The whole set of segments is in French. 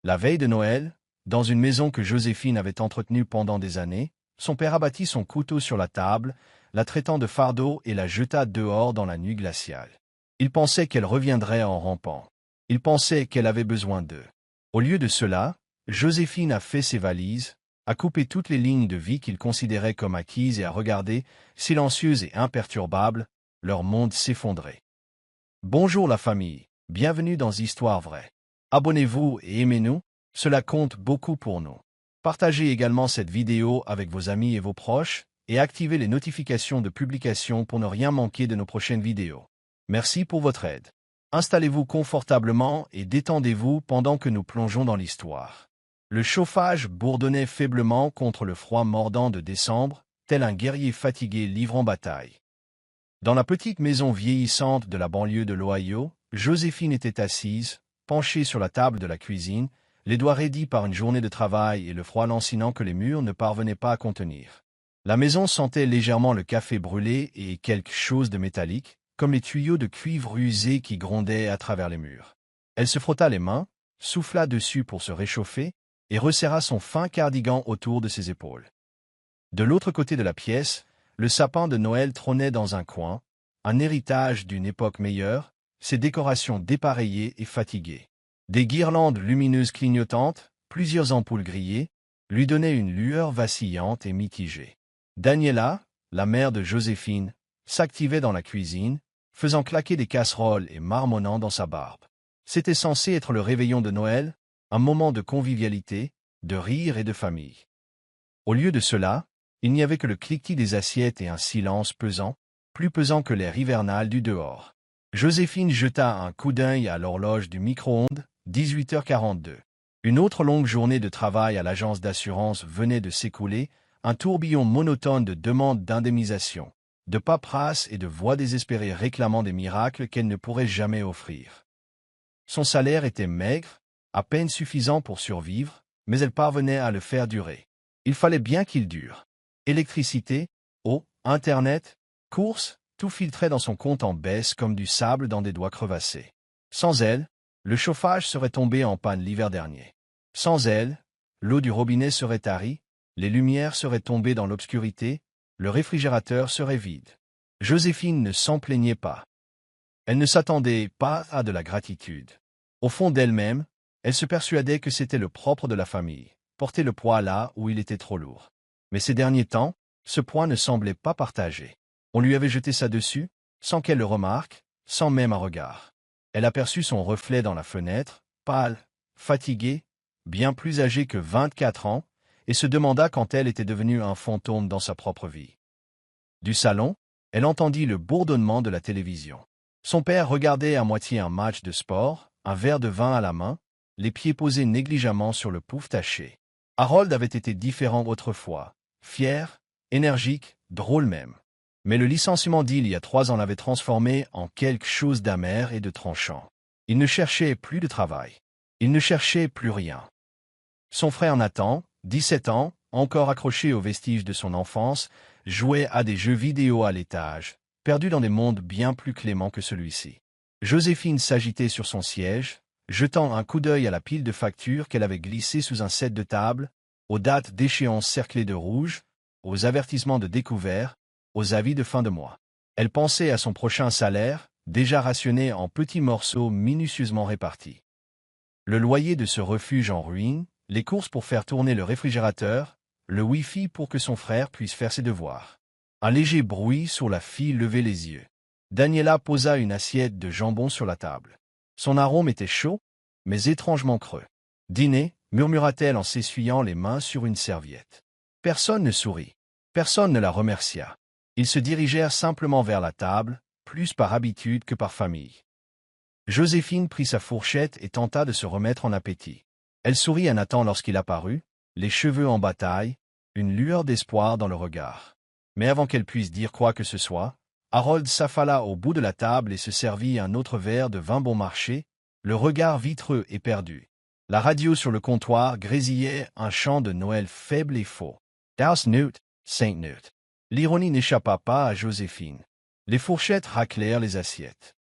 La veille de Noël, dans une maison que Joséphine avait entretenue pendant des années, son père abattit son couteau sur la table, la traitant de fardeau et la jeta dehors dans la nuit glaciale. Il pensait qu'elle reviendrait en rampant. Il pensait qu'elle avait besoin d'eux. Au lieu de cela, Joséphine a fait ses valises, a coupé toutes les lignes de vie qu'il considérait comme acquises et a regardé, silencieuse et imperturbable, leur monde s'effondrer. Bonjour la famille, bienvenue dans Histoire vraie. Abonnez-vous et aimez-nous, cela compte beaucoup pour nous. Partagez également cette vidéo avec vos amis et vos proches, et activez les notifications de publication pour ne rien manquer de nos prochaines vidéos. Merci pour votre aide. Installez-vous confortablement et détendez-vous pendant que nous plongeons dans l'histoire. Le chauffage bourdonnait faiblement contre le froid mordant de décembre, tel un guerrier fatigué livrant bataille. Dans la petite maison vieillissante de la banlieue de l'Ohio, Joséphine était assise, penchée sur la table de la cuisine, les doigts raidis par une journée de travail et le froid lancinant que les murs ne parvenaient pas à contenir. La maison sentait légèrement le café brûlé et quelque chose de métallique, comme les tuyaux de cuivre usés qui grondaient à travers les murs. Elle se frotta les mains, souffla dessus pour se réchauffer, et resserra son fin cardigan autour de ses épaules. De l'autre côté de la pièce, le sapin de Noël trônait dans un coin, un héritage d'une époque meilleure, ses décorations dépareillées et fatiguées. Des guirlandes lumineuses clignotantes, plusieurs ampoules grillées, lui donnaient une lueur vacillante et mitigée. Daniela, la mère de Joséphine, s'activait dans la cuisine, faisant claquer des casseroles et marmonnant dans sa barbe. C'était censé être le réveillon de Noël, un moment de convivialité, de rire et de famille. Au lieu de cela, il n'y avait que le cliquetis des assiettes et un silence pesant, plus pesant que l'air hivernal du dehors. Joséphine jeta un coup d'œil à l'horloge du micro-ondes, 18h42. Une autre longue journée de travail à l'agence d'assurance venait de s'écouler, un tourbillon monotone de demandes d'indemnisation, de paperasse et de voix désespérées réclamant des miracles qu'elle ne pourrait jamais offrir. Son salaire était maigre, à peine suffisant pour survivre, mais elle parvenait à le faire durer. Il fallait bien qu'il dure. Électricité, eau, Internet, courses, tout filtrait dans son compte en baisse comme du sable dans des doigts crevassés. Sans elle, le chauffage serait tombé en panne l'hiver dernier. Sans elle, l'eau du robinet serait tarie, les lumières seraient tombées dans l'obscurité, le réfrigérateur serait vide. Joséphine ne s'en plaignait pas. Elle ne s'attendait pas à de la gratitude. Au fond d'elle-même, elle se persuadait que c'était le propre de la famille, porter le poids là où il était trop lourd. Mais ces derniers temps, ce poids ne semblait pas partagé. On lui avait jeté ça dessus, sans qu'elle le remarque, sans même un regard. Elle aperçut son reflet dans la fenêtre, pâle, fatigué, bien plus âgé que 24 ans, et se demanda quand elle était devenue un fantôme dans sa propre vie. Du salon, elle entendit le bourdonnement de la télévision. Son père regardait à moitié un match de sport, un verre de vin à la main, les pieds posés négligemment sur le pouf taché. Harold avait été différent autrefois, fier, énergique, drôle même. Mais le licenciement d'il y a 3 ans l'avait transformé en quelque chose d'amer et de tranchant. Il ne cherchait plus de travail. Il ne cherchait plus rien. Son frère Nathan, 17 ans, encore accroché aux vestiges de son enfance, jouait à des jeux vidéo à l'étage, perdu dans des mondes bien plus cléments que celui-ci. Joséphine s'agitait sur son siège, jetant un coup d'œil à la pile de factures qu'elle avait glissée sous un set de table, aux dates d'échéance cerclées de rouge, aux avertissements de découvert, aux avis de fin de mois. Elle pensait à son prochain salaire, déjà rationné en petits morceaux minutieusement répartis. Le loyer de ce refuge en ruine, les courses pour faire tourner le réfrigérateur, le Wi-Fi pour que son frère puisse faire ses devoirs. Un léger bruit sur la fille levait les yeux. Daniela posa une assiette de jambon sur la table. Son arôme était chaud, mais étrangement creux. « Dîner » murmura-t-elle en s'essuyant les mains sur une serviette. Personne ne sourit. Personne ne la remercia. Ils se dirigèrent simplement vers la table, plus par habitude que par famille. Joséphine prit sa fourchette et tenta de se remettre en appétit. Elle sourit à Nathan lorsqu'il apparut, les cheveux en bataille, une lueur d'espoir dans le regard. Mais avant qu'elle puisse dire quoi que ce soit, Harold s'affala au bout de la table et se servit un autre verre de vin bon marché, le regard vitreux et perdu. La radio sur le comptoir grésillait un chant de Noël faible et faux. Das Newt, Saint Newt. L'ironie n'échappa pas à Joséphine. Les fourchettes raclèrent les assiettes.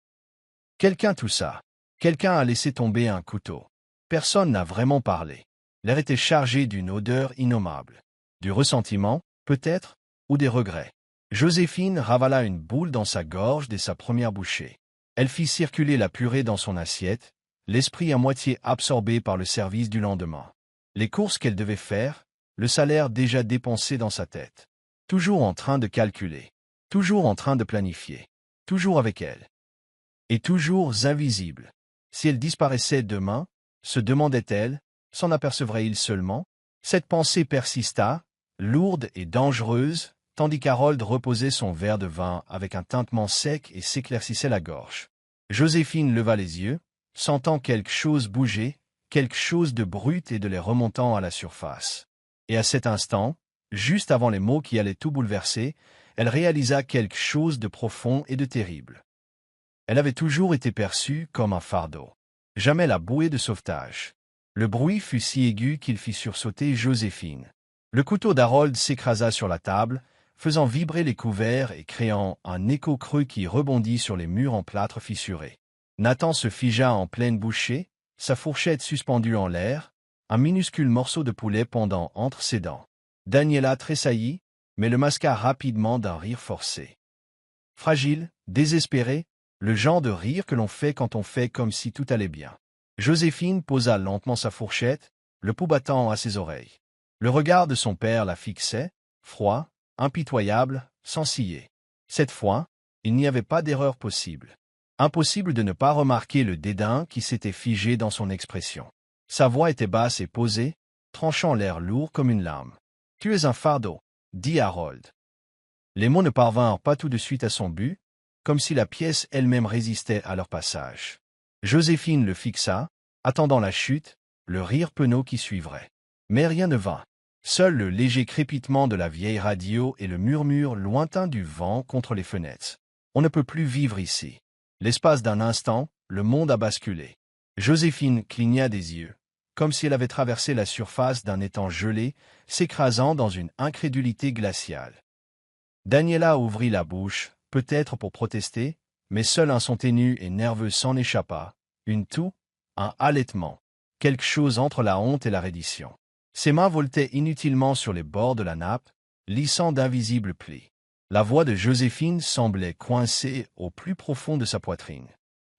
Quelqu'un toussa. Quelqu'un a laissé tomber un couteau. Personne n'a vraiment parlé. L'air était chargé d'une odeur innommable. Du ressentiment, peut-être, ou des regrets. Joséphine ravala une boule dans sa gorge dès sa première bouchée. Elle fit circuler la purée dans son assiette, l'esprit à moitié absorbé par le service du lendemain. Les courses qu'elle devait faire, le salaire déjà dépensé dans sa tête. Toujours en train de calculer. Toujours en train de planifier. Toujours avec elle. Et toujours invisible. Si elle disparaissait demain, se demandait-elle, s'en apercevrait-il seulement? Cette pensée persista, lourde et dangereuse, tandis qu'Harold reposait son verre de vin avec un tintement sec et s'éclaircissait la gorge. Joséphine leva les yeux, sentant quelque chose bouger, quelque chose de brut et de les remontant à la surface. Et à cet instant, juste avant les mots qui allaient tout bouleverser, elle réalisa quelque chose de profond et de terrible. Elle avait toujours été perçue comme un fardeau. Jamais la bouée de sauvetage. Le bruit fut si aigu qu'il fit sursauter Joséphine. Le couteau d'Harold s'écrasa sur la table, faisant vibrer les couverts et créant un écho creux qui rebondit sur les murs en plâtre fissuré. Nathan se figea en pleine bouchée, sa fourchette suspendue en l'air, un minuscule morceau de poulet pendant entre ses dents. Daniela tressaillit, mais le masqua rapidement d'un rire forcé. Fragile, désespéré, le genre de rire que l'on fait quand on fait comme si tout allait bien. Joséphine posa lentement sa fourchette, le pouls battant à ses oreilles. Le regard de son père la fixait, froid, impitoyable, sans ciller. Cette fois, il n'y avait pas d'erreur possible. Impossible de ne pas remarquer le dédain qui s'était figé dans son expression. Sa voix était basse et posée, tranchant l'air lourd comme une lame. « Tu es un fardeau, » dit Harold. Les mots ne parvinrent pas tout de suite à son but, comme si la pièce elle-même résistait à leur passage. Joséphine le fixa, attendant la chute, le rire penaud qui suivrait. Mais rien ne vint. Seul le léger crépitement de la vieille radio et le murmure lointain du vent contre les fenêtres. On ne peut plus vivre ici. L'espace d'un instant, le monde a basculé. Joséphine cligna des yeux, comme si elle avait traversé la surface d'un étang gelé, s'écrasant dans une incrédulité glaciale. Daniela ouvrit la bouche, peut-être pour protester, mais seul un son ténu et nerveux s'en échappa, une toux, un halètement, quelque chose entre la honte et la reddition. Ses mains voletaient inutilement sur les bords de la nappe, lissant d'invisibles plis. La voix de Joséphine semblait coincée au plus profond de sa poitrine.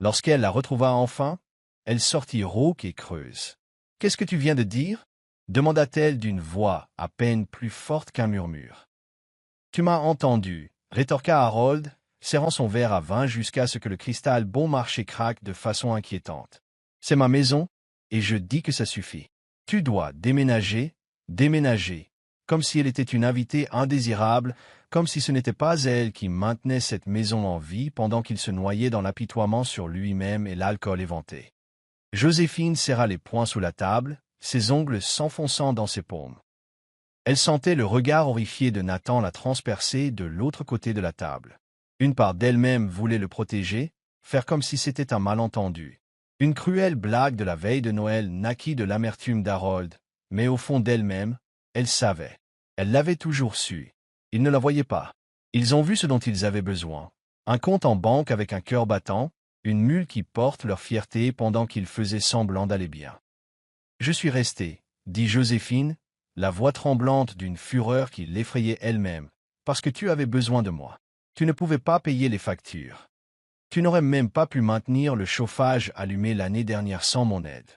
Lorsqu'elle la retrouva enfin, elle sortit rauque et creuse. « Qu'est-ce que tu viens de dire » demanda-t-elle d'une voix à peine plus forte qu'un murmure. « Tu m'as entendu » rétorqua Harold, serrant son verre à vin jusqu'à ce que le cristal bon marché craque de façon inquiétante. « C'est ma maison, et je dis que ça suffit. Tu dois déménager, comme si elle était une invitée indésirable, comme si ce n'était pas elle qui maintenait cette maison en vie pendant qu'il se noyait dans l'apitoiement sur lui-même et l'alcool éventé. » Joséphine serra les poings sous la table, ses ongles s'enfonçant dans ses paumes. Elle sentait le regard horrifié de Nathan la transpercer de l'autre côté de la table. Une part d'elle-même voulait le protéger, faire comme si c'était un malentendu. Une cruelle blague de la veille de Noël naquit de l'amertume d'Harold, mais au fond d'elle-même, elle savait. Elle l'avait toujours su. Ils ne la voyaient pas. Ils ont vu ce dont ils avaient besoin. Un compte en banque avec un cœur battant, une mule qui porte leur fierté pendant qu'ils faisaient semblant d'aller bien. « Je suis restée, » dit Joséphine, la voix tremblante d'une fureur qui l'effrayait elle-même, « parce que tu avais besoin de moi. Tu ne pouvais pas payer les factures. Tu n'aurais même pas pu maintenir le chauffage allumé l'année dernière sans mon aide. »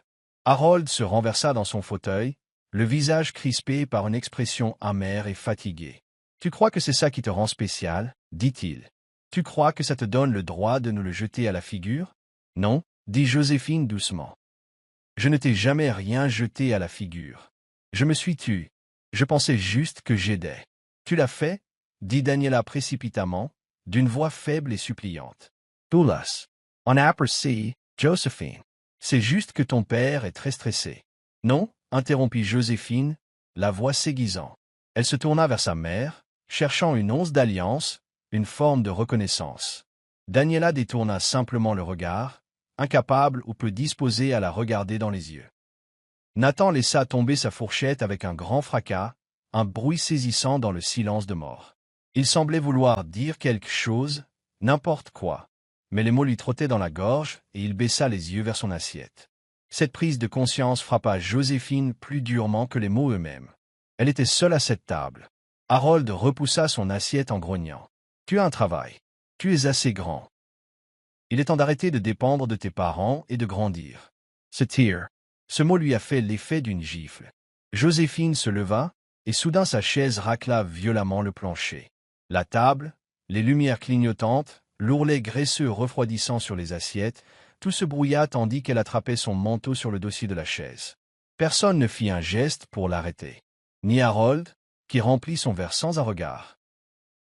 Harold se renversa dans son fauteuil, le visage crispé par une expression amère et fatiguée. « Tu crois que c'est ça qui te rend spécial ?» dit-il. « Tu crois que ça te donne le droit de nous le jeter à la figure ?» « Non, » dit Joséphine doucement. « Je ne t'ai jamais rien jeté à la figure. Je me suis tue. Je pensais juste que j'aidais. »« Tu l'as fait ?» dit Daniela précipitamment, d'une voix faible et suppliante. « Doulas. On a aperçu, Joséphine. C'est juste que ton père est très stressé. »« Non » interrompit Joséphine, la voix s'aiguisant. Elle se tourna vers sa mère, cherchant une once d'alliance, une forme de reconnaissance. Daniela détourna simplement le regard, incapable ou peu disposée à la regarder dans les yeux. Nathan laissa tomber sa fourchette avec un grand fracas, un bruit saisissant dans le silence de mort. Il semblait vouloir dire quelque chose, n'importe quoi, mais les mots lui trottaient dans la gorge et il baissa les yeux vers son assiette. Cette prise de conscience frappa Joséphine plus durement que les mots eux-mêmes. Elle était seule à cette table. Harold repoussa son assiette en grognant. « Tu as un travail. Tu es assez grand. Il est temps d'arrêter de dépendre de tes parents et de grandir. » Ce mot lui a fait l'effet d'une gifle. Joséphine se leva, et soudain sa chaise racla violemment le plancher. La table, les lumières clignotantes, l'ourlet graisseux refroidissant sur les assiettes, tout se brouilla tandis qu'elle attrapait son manteau sur le dossier de la chaise. Personne ne fit un geste pour l'arrêter. Ni Harold, qui remplit son verre sans un regard.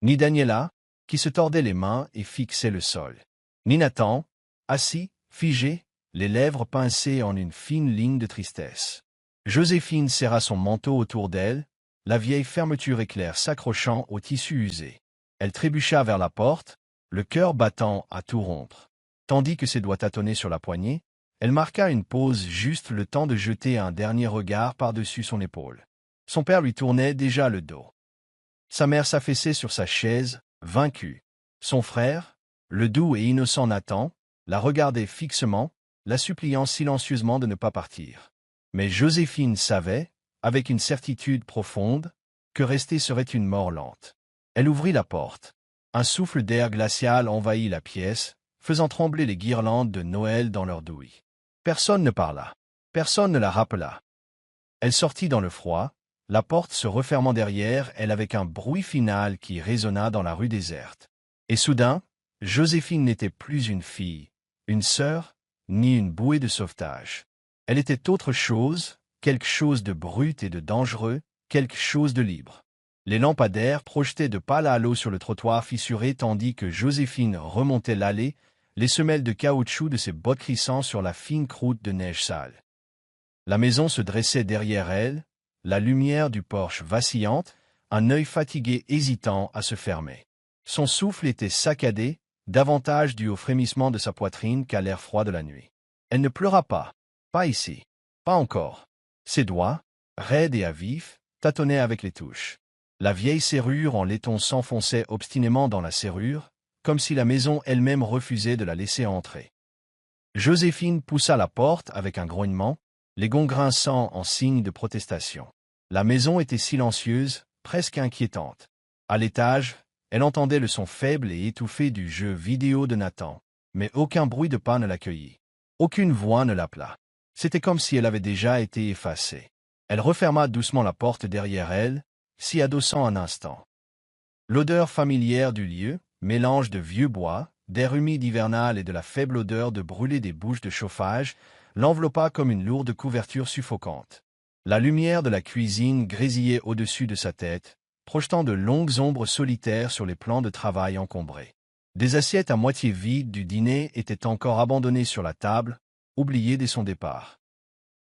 Ni Daniela, qui se tordait les mains et fixait le sol. Ni Nathan, assis, figé, les lèvres pincées en une fine ligne de tristesse. Joséphine serra son manteau autour d'elle, la vieille fermeture éclair s'accrochant au tissu usé. Elle trébucha vers la porte, le cœur battant à tout rompre. Tandis que ses doigts tâtonnaient sur la poignée, elle marqua une pause juste le temps de jeter un dernier regard par-dessus son épaule. Son père lui tournait déjà le dos. Sa mère s'affaissait sur sa chaise, vaincue. Son frère, le doux et innocent Nathan, la regardait fixement, la suppliant silencieusement de ne pas partir. Mais Joséphine savait, avec une certitude profonde, que rester serait une mort lente. Elle ouvrit la porte. Un souffle d'air glacial envahit la pièce, faisant trembler les guirlandes de Noël dans leurs douilles. Personne ne parla. Personne ne la rappela. Elle sortit dans le froid, la porte se refermant derrière elle avec un bruit final qui résonna dans la rue déserte. Et soudain, Joséphine n'était plus une fille, une sœur, ni une bouée de sauvetage. Elle était autre chose, quelque chose de brut et de dangereux, quelque chose de libre. Les lampadaires projetaient de pâles halos sur le trottoir fissuré tandis que Joséphine remontait l'allée, les semelles de caoutchouc de ses bottes crissant sur la fine croûte de neige sale. La maison se dressait derrière elle, la lumière du porche vacillante, un œil fatigué hésitant à se fermer. Son souffle était saccadé, davantage dû au frémissement de sa poitrine qu'à l'air froid de la nuit. Elle ne pleura pas. Pas ici. Pas encore. Ses doigts, raides et à vif, tâtonnaient avec les touches. La vieille serrure en laiton s'enfonçait obstinément dans la serrure, comme si la maison elle-même refusait de la laisser entrer. Joséphine poussa la porte avec un grognement, les gonds grinçant en signe de protestation. La maison était silencieuse, presque inquiétante. À l'étage, elle entendait le son faible et étouffé du jeu vidéo de Nathan, mais aucun bruit de pas ne l'accueillit. Aucune voix ne l'appela. C'était comme si elle avait déjà été effacée. Elle referma doucement la porte derrière elle, s'y adossant un instant. L'odeur familière du lieu, mélange de vieux bois, d'air humide hivernal et de la faible odeur de brûler des bouches de chauffage, l'enveloppa comme une lourde couverture suffocante. La lumière de la cuisine grésillait au-dessus de sa tête, projetant de longues ombres solitaires sur les plans de travail encombrés. Des assiettes à moitié vides du dîner étaient encore abandonnées sur la table, oubliées dès son départ.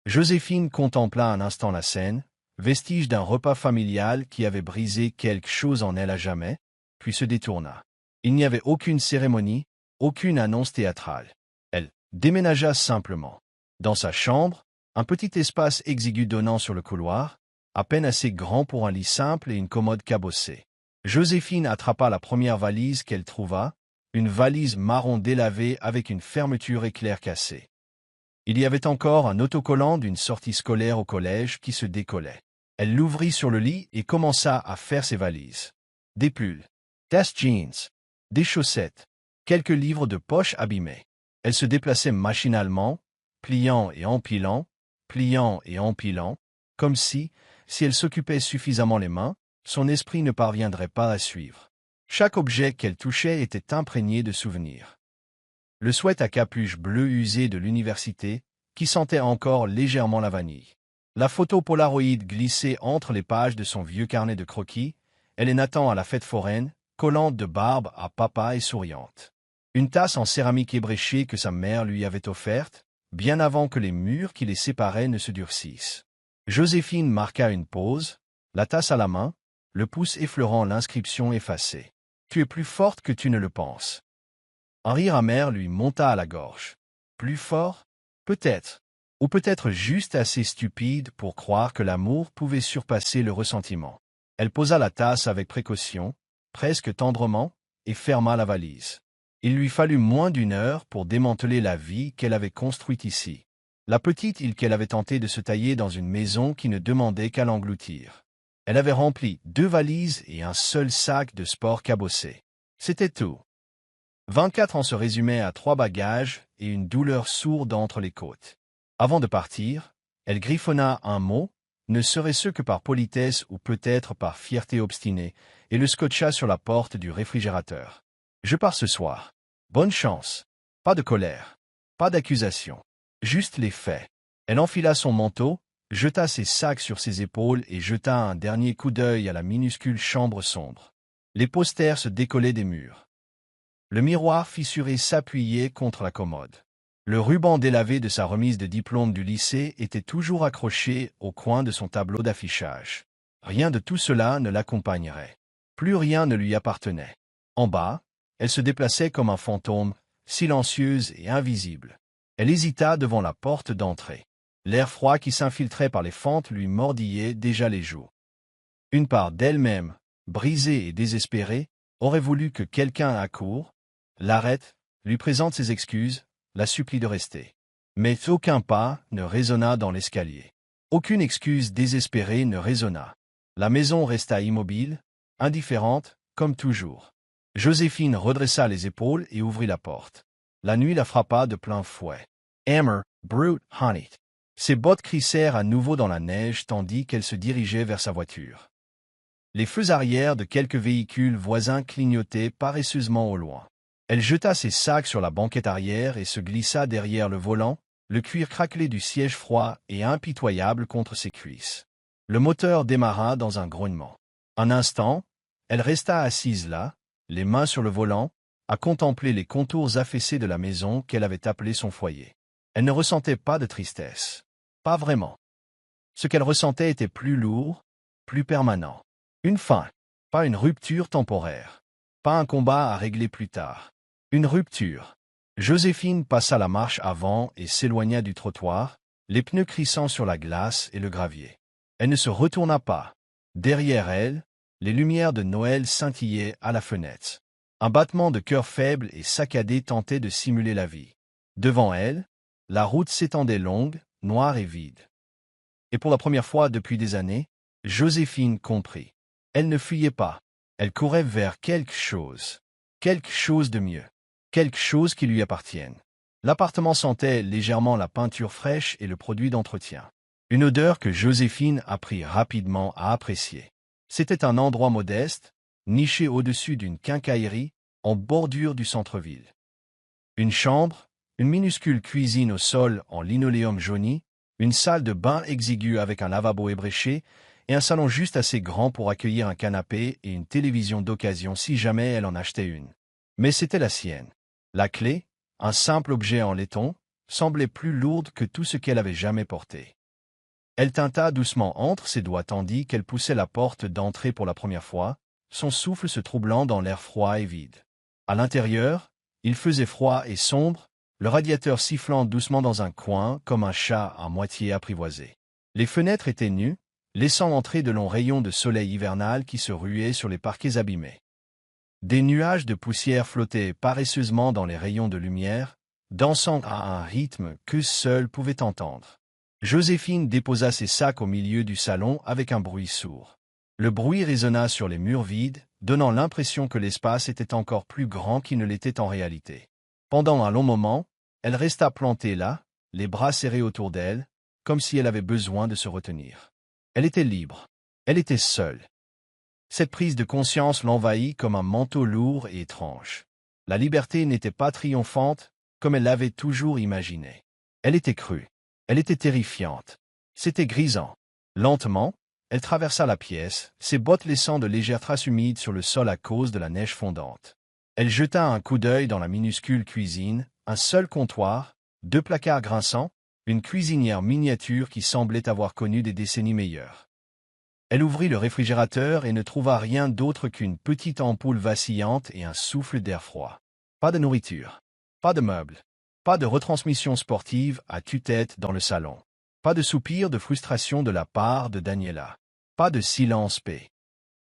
Joséphine contempla un instant la scène, vestige d'un repas familial qui avait brisé quelque chose en elle à jamais, puis se détourna. Il n'y avait aucune cérémonie, aucune annonce théâtrale. Elle déménagea simplement. Dans sa chambre, un petit espace exigu donnant sur le couloir, à peine assez grand pour un lit simple et une commode cabossée. Joséphine attrapa la première valise qu'elle trouva, une valise marron délavée avec une fermeture éclair cassée. Il y avait encore un autocollant d'une sortie scolaire au collège qui se décollait. Elle l'ouvrit sur le lit et commença à faire ses valises. Des pulls, des jeans, des chaussettes, quelques livres de poche abîmés. Elle se déplaçait machinalement, pliant et empilant, comme si elle s'occupait suffisamment les mains, son esprit ne parviendrait pas à suivre. Chaque objet qu'elle touchait était imprégné de souvenirs. Le sweat à capuche bleue usé de l'université, qui sentait encore légèrement la vanille. La photo Polaroid glissée entre les pages de son vieux carnet de croquis, elle et Nathan à la fête foraine, collante de barbe à papa et souriante. Une tasse en céramique ébréchée que sa mère lui avait offerte, bien avant que les murs qui les séparaient ne se durcissent. Joséphine marqua une pause, la tasse à la main, le pouce effleurant l'inscription effacée. « Tu es plus forte que tu ne le penses. » Un rire amer lui monta à la gorge. Plus fort? Peut-être. Ou peut-être juste assez stupide pour croire que l'amour pouvait surpasser le ressentiment. Elle posa la tasse avec précaution, presque tendrement, et ferma la valise. Il lui fallut moins d'1 heure pour démanteler la vie qu'elle avait construite ici. La petite île qu'elle avait tenté de se tailler dans une maison qui ne demandait qu'à l'engloutir. Elle avait rempli 2 valises et un seul sac de sport cabossé. C'était tout. 24 ans se résumaient à 3 bagages et une douleur sourde entre les côtes. Avant de partir, elle griffonna un mot, ne serait-ce que par politesse ou peut-être par fierté obstinée, et le scotcha sur la porte du réfrigérateur. « Je pars ce soir. Bonne chance. » Pas de colère. Pas d'accusation. Juste les faits. Elle enfila son manteau, jeta ses sacs sur ses épaules et jeta un dernier coup d'œil à la minuscule chambre sombre. Les posters se décollaient des murs. Le miroir fissuré s'appuyait contre la commode. Le ruban délavé de sa remise de diplôme du lycée était toujours accroché au coin de son tableau d'affichage. Rien de tout cela ne l'accompagnerait. Plus rien ne lui appartenait. En bas, elle se déplaçait comme un fantôme, silencieuse et invisible. Elle hésita devant la porte d'entrée. L'air froid qui s'infiltrait par les fentes lui mordillait déjà les joues. Une part d'elle-même, brisée et désespérée, aurait voulu que quelqu'un accourt, l'arrête, lui présente ses excuses, la supplie de rester. Mais aucun pas ne résonna dans l'escalier. Aucune excuse désespérée ne résonna. La maison resta immobile, indifférente, comme toujours. Joséphine redressa les épaules et ouvrit la porte. La nuit la frappa de plein fouet. Hammer, brute, honey. Ses bottes crissèrent à nouveau dans la neige tandis qu'elle se dirigeait vers sa voiture. Les feux arrière de quelques véhicules voisins clignotaient paresseusement au loin. Elle jeta ses sacs sur la banquette arrière et se glissa derrière le volant, le cuir craquelé du siège froid et impitoyable contre ses cuisses. Le moteur démarra dans un grognement. Un instant, elle resta assise là, les mains sur le volant, à contempler les contours affaissés de la maison qu'elle avait appelée son foyer. Elle ne ressentait pas de tristesse. Pas vraiment. Ce qu'elle ressentait était plus lourd, plus permanent. Une fin, pas une rupture temporaire. Pas un combat à régler plus tard. Une rupture. Joséphine passa la marche avant et s'éloigna du trottoir, les pneus crissant sur la glace et le gravier. Elle ne se retourna pas. Derrière elle, les lumières de Noël scintillaient à la fenêtre. Un battement de cœur faible et saccadé tentait de simuler la vie. Devant elle, la route s'étendait longue, noire et vide. Et pour la première fois depuis des années, Joséphine comprit. Elle ne fuyait pas. Elle courait vers quelque chose. Quelque chose de mieux. Quelque chose qui lui appartienne. L'appartement sentait légèrement la peinture fraîche et le produit d'entretien. Une odeur que Joséphine apprit rapidement à apprécier. C'était un endroit modeste, niché au-dessus d'une quincaillerie, en bordure du centre-ville. Une chambre, une minuscule cuisine au sol en linoléum jauni, une salle de bain exiguë avec un lavabo ébréché, et un salon juste assez grand pour accueillir un canapé et une télévision d'occasion si jamais elle en achetait une. Mais c'était la sienne. La clé, un simple objet en laiton, semblait plus lourde que tout ce qu'elle avait jamais porté. Elle tinta doucement entre ses doigts tandis qu'elle poussait la porte d'entrée pour la première fois, son souffle se troublant dans l'air froid et vide. À l'intérieur, il faisait froid et sombre, le radiateur sifflant doucement dans un coin comme un chat à moitié apprivoisé. Les fenêtres étaient nues, laissant entrer de longs rayons de soleil hivernal qui se ruaient sur les parquets abîmés. Des nuages de poussière flottaient paresseusement dans les rayons de lumière, dansant à un rythme que seule pouvait entendre. Joséphine déposa ses sacs au milieu du salon avec un bruit sourd. Le bruit résonna sur les murs vides, donnant l'impression que l'espace était encore plus grand qu'il ne l'était en réalité. Pendant un long moment, elle resta plantée là, les bras serrés autour d'elle, comme si elle avait besoin de se retenir. Elle était libre. Elle était seule. Cette prise de conscience l'envahit comme un manteau lourd et étrange. La liberté n'était pas triomphante, comme elle l'avait toujours imaginé. Elle était crue. Elle était terrifiante. C'était grisant. Lentement, elle traversa la pièce, ses bottes laissant de légères traces humides sur le sol à cause de la neige fondante. Elle jeta un coup d'œil dans la minuscule cuisine, un seul comptoir, 2 placards grinçants, une cuisinière miniature qui semblait avoir connu des décennies meilleures. Elle ouvrit le réfrigérateur et ne trouva rien d'autre qu'une petite ampoule vacillante et un souffle d'air froid. Pas de nourriture. Pas de meubles. Pas de retransmission sportive à tue-tête dans le salon. Pas de soupir de frustration de la part de Daniela. Pas de silence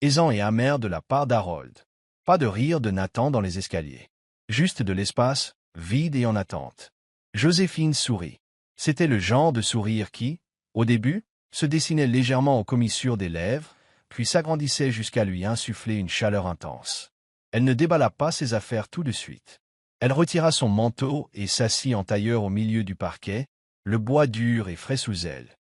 aisant et amer de la part d'Harold. Pas de rire de Nathan dans les escaliers. Juste de l'espace, vide et en attente. Joséphine sourit. C'était le genre de sourire qui, au début, se dessinait légèrement aux commissures des lèvres, puis s'agrandissait jusqu'à lui insuffler une chaleur intense. Elle ne déballa pas ses affaires tout de suite. Elle retira son manteau et s'assit en tailleur au milieu du parquet, le bois dur et frais sous elle.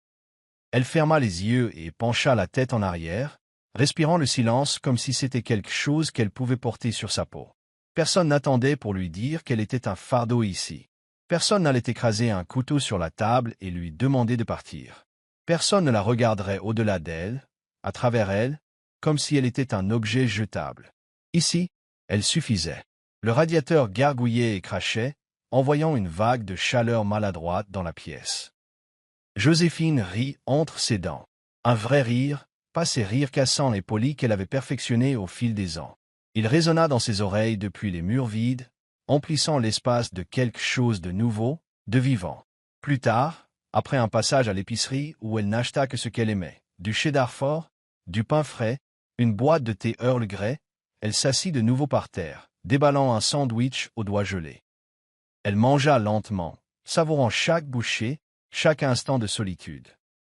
Elle ferma les yeux et pencha la tête en arrière, respirant le silence comme si c'était quelque chose qu'elle pouvait porter sur sa peau. Personne n'attendait pour lui dire qu'elle était un fardeau ici. Personne n'allait écraser un couteau sur la table et lui demander de partir. Personne ne la regarderait au-delà d'elle, à travers elle, comme si elle était un objet jetable. Ici, elle suffisait. Le radiateur gargouillait et crachait, envoyant une vague de chaleur maladroite dans la pièce. Joséphine rit entre ses dents. Un vrai rire, pas ces rires cassants et polis qu'elle avait perfectionnés au fil des ans. Il résonna dans ses oreilles depuis les murs vides, emplissant l'espace de quelque chose de nouveau, de vivant. Plus tard, après un passage à l'épicerie où elle n'acheta que ce qu'elle aimait, du cheddar fort, du pain frais, une boîte de thé Earl Grey, elle s'assit de nouveau par terre, déballant un sandwich aux doigts gelés. Elle mangea lentement, savourant chaque bouchée, chaque instant de solitude.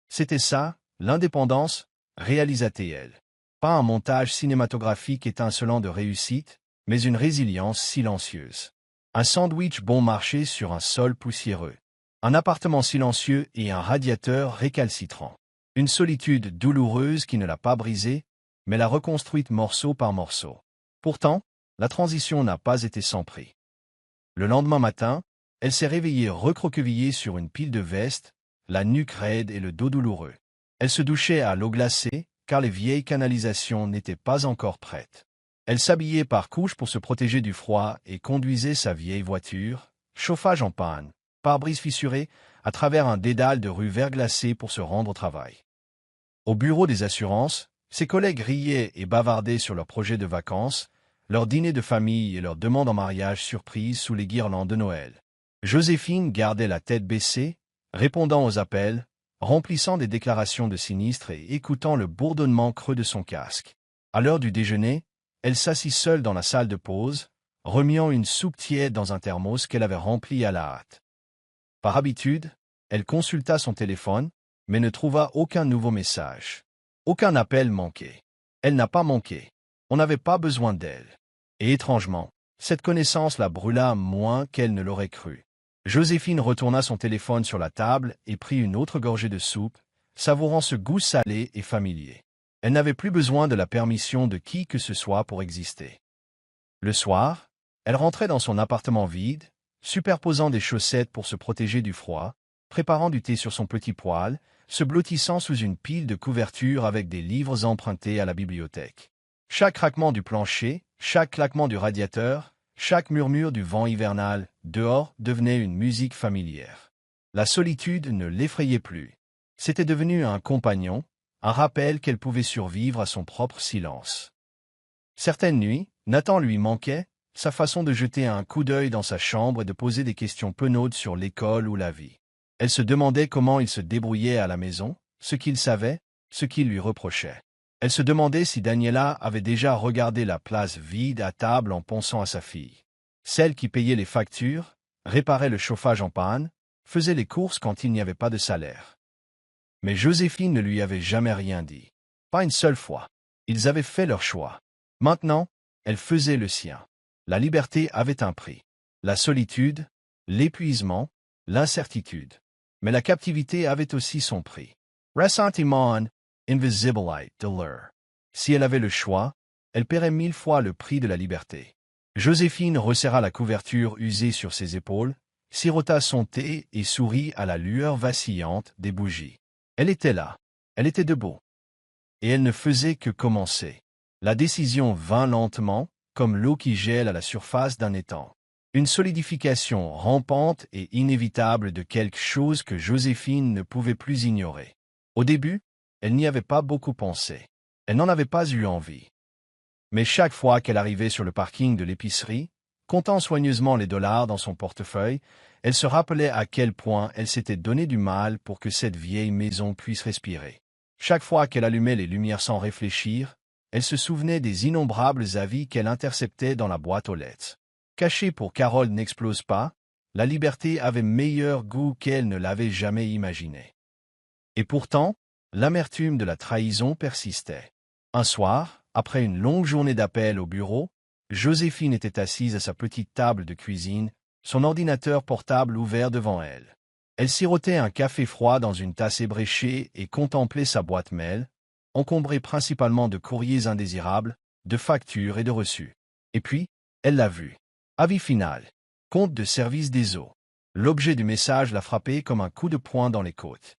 C'était ça, l'indépendance, réalisait-elle. Pas un montage cinématographique étincelant de réussite, mais une résilience silencieuse. Un sandwich bon marché sur un sol poussiéreux. Un appartement silencieux et un radiateur récalcitrant. Une solitude douloureuse qui ne l'a pas brisée, mais l'a reconstruite morceau par morceau. Pourtant, la transition n'a pas été sans prix. Le lendemain matin, elle s'est réveillée recroquevillée sur une pile de vestes, la nuque raide et le dos douloureux. Elle se douchait à l'eau glacée, car les vieilles canalisations n'étaient pas encore prêtes. Elle s'habillait par couches pour se protéger du froid et conduisait sa vieille voiture, chauffage en panne, pare-brise fissuré, à travers un dédale de rues verglacées pour se rendre au travail. Au bureau des assurances, ses collègues riaient et bavardaient sur leurs projets de vacances, leurs dîners de famille et leurs demandes en mariage surprises sous les guirlandes de Noël. Joséphine gardait la tête baissée, répondant aux appels, remplissant des déclarations de sinistres et écoutant le bourdonnement creux de son casque. À l'heure du déjeuner, elle s'assit seule dans la salle de pause, remuant une soupe tiède dans un thermos qu'elle avait rempli à la hâte. Par habitude, elle consulta son téléphone, mais ne trouva aucun nouveau message. Aucun appel manqué. Elle n'a pas manqué. On n'avait pas besoin d'elle. Et étrangement, cette connaissance la brûla moins qu'elle ne l'aurait cru. Joséphine retourna son téléphone sur la table et prit une autre gorgée de soupe, savourant ce goût salé et familier. Elle n'avait plus besoin de la permission de qui que ce soit pour exister. Le soir, elle rentrait dans son appartement vide, superposant des chaussettes pour se protéger du froid, préparant du thé sur son petit poêle, se blottissant sous une pile de couvertures avec des livres empruntés à la bibliothèque. Chaque craquement du plancher, chaque claquement du radiateur, chaque murmure du vent hivernal, dehors, devenait une musique familière. La solitude ne l'effrayait plus. C'était devenu un compagnon, un rappel qu'elle pouvait survivre à son propre silence. Certaines nuits, Nathan lui manquait, sa façon de jeter un coup d'œil dans sa chambre et de poser des questions penaudes sur l'école ou la vie. Elle se demandait comment il se débrouillait à la maison, ce qu'il savait, ce qu'il lui reprochait. Elle se demandait si Daniela avait déjà regardé la place vide à table en pensant à sa fille. Celle qui payait les factures, réparait le chauffage en panne, faisait les courses quand il n'y avait pas de salaire. Mais Joséphine ne lui avait jamais rien dit. Pas une seule fois. Ils avaient fait leur choix. Maintenant, elle faisait le sien. La liberté avait un prix. La solitude, l'épuisement, l'incertitude. Mais la captivité avait aussi son prix. Ressentiment, invisibilité de l'heure. Si elle avait le choix, elle paierait 1000 fois le prix de la liberté. Joséphine resserra la couverture usée sur ses épaules, sirota son thé et sourit à la lueur vacillante des bougies. Elle était là. Elle était debout. Et elle ne faisait que commencer. La décision vint lentement, comme l'eau qui gèle à la surface d'un étang. Une solidification rampante et inévitable de quelque chose que Joséphine ne pouvait plus ignorer. Au début, elle n'y avait pas beaucoup pensé. Elle n'en avait pas eu envie. Mais chaque fois qu'elle arrivait sur le parking de l'épicerie, comptant soigneusement les dollars dans son portefeuille, elle se rappelait à quel point elle s'était donné du mal pour que cette vieille maison puisse respirer. Chaque fois qu'elle allumait les lumières sans réfléchir, elle se souvenait des innombrables avis qu'elle interceptait dans la boîte aux lettres. Caché pour Carole n'explose pas, la liberté avait meilleur goût qu'elle ne l'avait jamais imaginé. Et pourtant, l'amertume de la trahison persistait. Un soir, après une longue journée d'appel au bureau, Joséphine était assise à sa petite table de cuisine, son ordinateur portable ouvert devant elle. Elle sirotait un café froid dans une tasse ébréchée et contemplait sa boîte mail, encombrée principalement de courriers indésirables, de factures et de reçus. Et puis, elle l'a vu. Avis final. Compte de service des eaux. L'objet du message l'a frappé comme un coup de poing dans les côtes.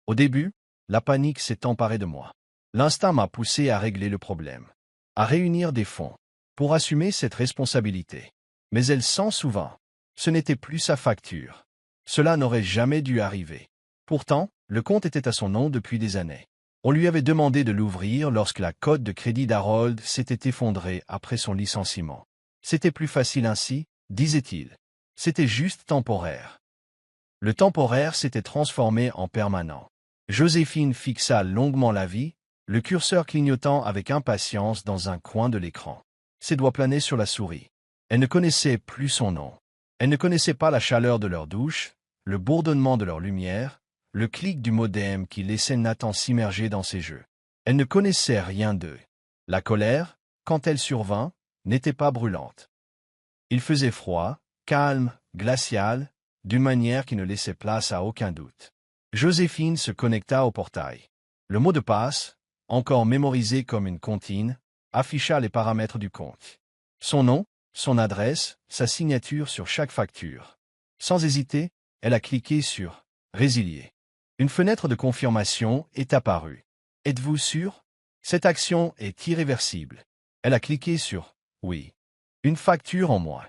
Au début, la panique s'est emparée de moi. L'instinct m'a poussé à régler le problème, à réunir des fonds, pour assumer cette responsabilité. Mais elle s'en souvint. Ce n'était plus sa facture. Cela n'aurait jamais dû arriver. Pourtant, le compte était à son nom depuis des années. On lui avait demandé de l'ouvrir lorsque la cote de crédit d'Harold s'était effondrée après son licenciement. C'était plus facile ainsi, disait-il. C'était juste temporaire. Le temporaire s'était transformé en permanent. Joséphine fixa longuement l'avis, le curseur clignotant avec impatience dans un coin de l'écran. Ses doigts planaient sur la souris. Elle ne connaissait plus son nom. Elle ne connaissait pas la chaleur de leur douche, le bourdonnement de leur lumière, le clic du modem qui laissait Nathan s'immerger dans ses jeux. Elle ne connaissait rien d'eux. La colère, quand elle survint, n'était pas brûlante. Il faisait froid, calme, glacial, d'une manière qui ne laissait place à aucun doute. Joséphine se connecta au portail. Le mot de passe, encore mémorisé comme une comptine, afficha les paramètres du compte. Son nom, son adresse, sa signature sur chaque facture. Sans hésiter, elle a cliqué sur « Résilier ». Une fenêtre de confirmation est apparue. Êtes-vous sûr? Cette action est irréversible. Elle a cliqué sur « Oui ». Une facture en moins.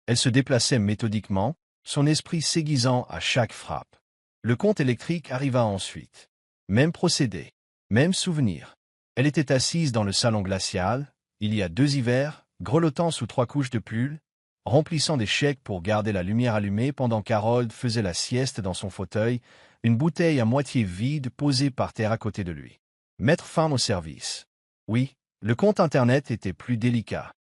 Elle se déplaçait méthodiquement, son esprit s'aiguisant à chaque frappe. Le compte électrique arriva ensuite. Même procédé, même souvenir. Elle était assise dans le salon glacial, il y a 2 hivers, grelottant sous 3 couches de pull, remplissant des chèques pour garder la lumière allumée pendant qu'Harold faisait la sieste dans son fauteuil, une bouteille à moitié vide posée par terre à côté de lui. Mettre fin au service. Oui, le compte Internet était plus délicat.